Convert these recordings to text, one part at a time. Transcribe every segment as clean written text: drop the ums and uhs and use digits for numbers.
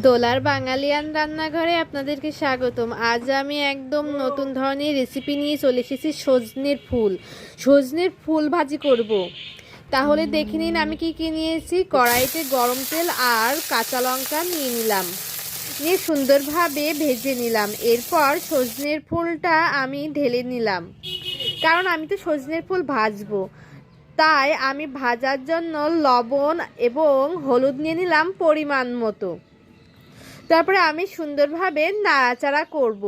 দোলার বাঙালিয়ান রান্নাঘরে আপনাদেরকে স্বাগতম। আজ আমি একদম নতুন ধরনের রেসিপি নিয়ে চলে এসেছি। সজনের ফুল ভাজি করব। তাহলে দেখে নিন আমি কি নিয়েছি। কড়াইতে গরম তেল আর কাঁচা লঙ্কা নিয়ে নিলাম, নিয়ে সুন্দরভাবে ভেজে নিলাম। এরপর সজনের ফুলটা আমি ঢেলে নিলাম, কারণ আমি তো সজনের ফুল ভাজবো। তাই আমি ভাজার জন্য লবণ এবং হলুদ নিয়ে নিলাম পরিমাণ মতো। তারপরে আমি সুন্দরভাবে নাড়াচাড়া করব।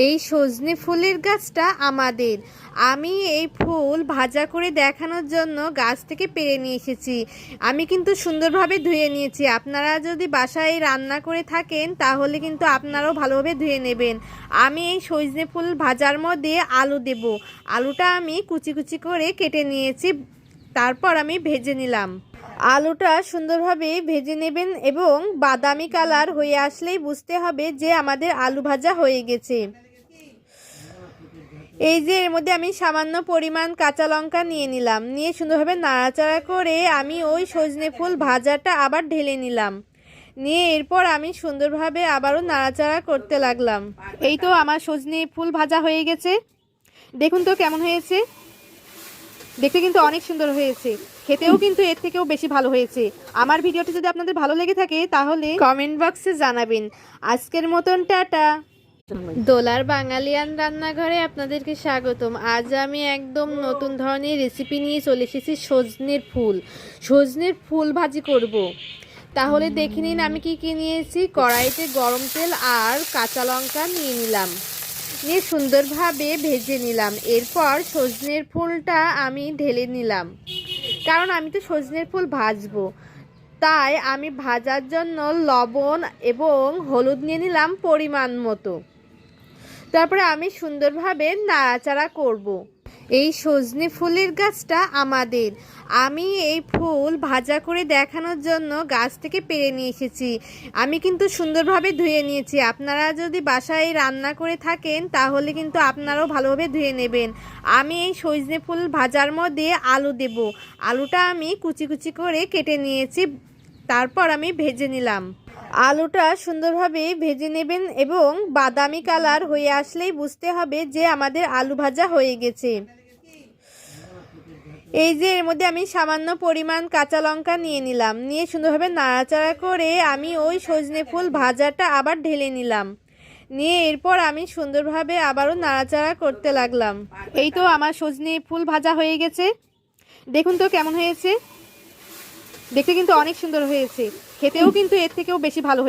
এই সজনে ফুলের গাছটা আমাদের। আমি এই ফুল ভাজা করে দেখানোর জন্য গাছ থেকে পেড়ে নিয়ে এসেছি। আমি কিন্তু সুন্দরভাবে ধুয়ে নিয়েছি। আপনারা যদি বাসায় রান্না করে থাকেন তাহলে কিন্তু আপনারাও ভালোভাবে ধুয়ে নেবেন। আমি এই সজনে ফুল ভাজার মধ্যে আলু দেব। আলুটা আমি কুচি কুচি করে কেটে নিয়েছি, তারপর আমি ভেজে নিলাম। আলুটা সুন্দরভাবে ভেজে নেবেন এবং বাদামি কালার হয়ে আসলেই বুঝতে হবে যে আমাদের আলু ভাজা হয়ে গেছে। এই যে এর মধ্যে আমি সামান্য পরিমাণ কাঁচা লঙ্কা নিয়ে নিলাম, নিয়ে সুন্দরভাবে নাড়াচাড়া করে আমি ওই সজনে ফুল ভাজাটা আবার ঢেলে নিলাম, নিয়ে এরপর আমি সুন্দরভাবে আবারও নাড়াচাড়া করতে লাগলাম। এই তো আমার সজনে ফুল ভাজা হয়ে গেছে। দেখুন তো কেমন হয়েছে। দেখতে কিন্তু অনেক সুন্দর হয়েছে, খেতেও কিন্তু এর থেকেও বেশি ভালো হয়েছে। আমার ভিডিওটি যদি আপনাদের ভালো লেগে থাকে তাহলে কমেন্ট বক্সে জানাবেন। আজকের মতন টাটা। দোলার বাঙালিয়ান রান্নাঘরে আপনাদেরকে স্বাগতম। আজ আমি একদম নতুন ধরনের রেসিপি নিয়ে চলে এসেছি। সজনের ফুল ভাজি করব। তাহলে দেখে নিন আমি কি নিয়েছি। কড়াইতে গরম তেল আর কাঁচা লঙ্কা নিয়ে নিলাম, নিয়ে সুন্দরভাবে ভেজে নিলাম। এরপর সজনের ফুলটা আমি ঢেলে নিলাম, কারণ আমি তো সজনের ফুল ভাজবো। তাই আমি ভাজার জন্য লবণ এবং হলুদ নিয়ে নিলাম পরিমাণ মতো। তারপরে আমি সুন্দরভাবে নাড়াচাড়া করব। এই সজনে ফুলের গাছটা আমাদের। আমি এই ফুল ভাজা করে দেখানোর জন্য গাছ থেকে পেড়ে নিয়ে এসেছি। আমি কিন্তু সুন্দরভাবে ধুয়ে নিয়েছি। আপনারা যদি বাসায় রান্না করে থাকেন তাহলে কিন্তু আপনারাও ভালোভাবে ধুয়ে নেবেন। আমি এই সজনে ফুল ভাজার মধ্যে আলু দেব। আলুটা আমি কুচি কুচি করে কেটে নিয়েছি, তারপর আমি ভেজে নিলাম। আলুটা সুন্দরভাবে ভেজে নেবেন এবং বাদামি কালার হয়ে আসলেই বুঝতে হবে যে আমাদের আলু ভাজা হয়ে গেছে। এই যে এর মধ্যে আমি সামান্য পরিমাণ কাঁচা লঙ্কা নিয়ে নিলাম, নিয়ে সুন্দরভাবে নাড়াচাড়া করে আমি ওই সজনে ফুল ভাজাটা আবার ঢেলে নিলাম, নিয়ে এরপর আমি সুন্দরভাবে আবারও নাড়াচাড়া করতে লাগলাম। এই তো আমার সজনে ফুল ভাজা হয়ে গেছে। দেখুন তো কেমন হয়েছে। দেখতে কিন্তু অনেক সুন্দর হয়েছে, খেতেও কিন্তু এর থেকেও বেশি ভালো হয়েছে।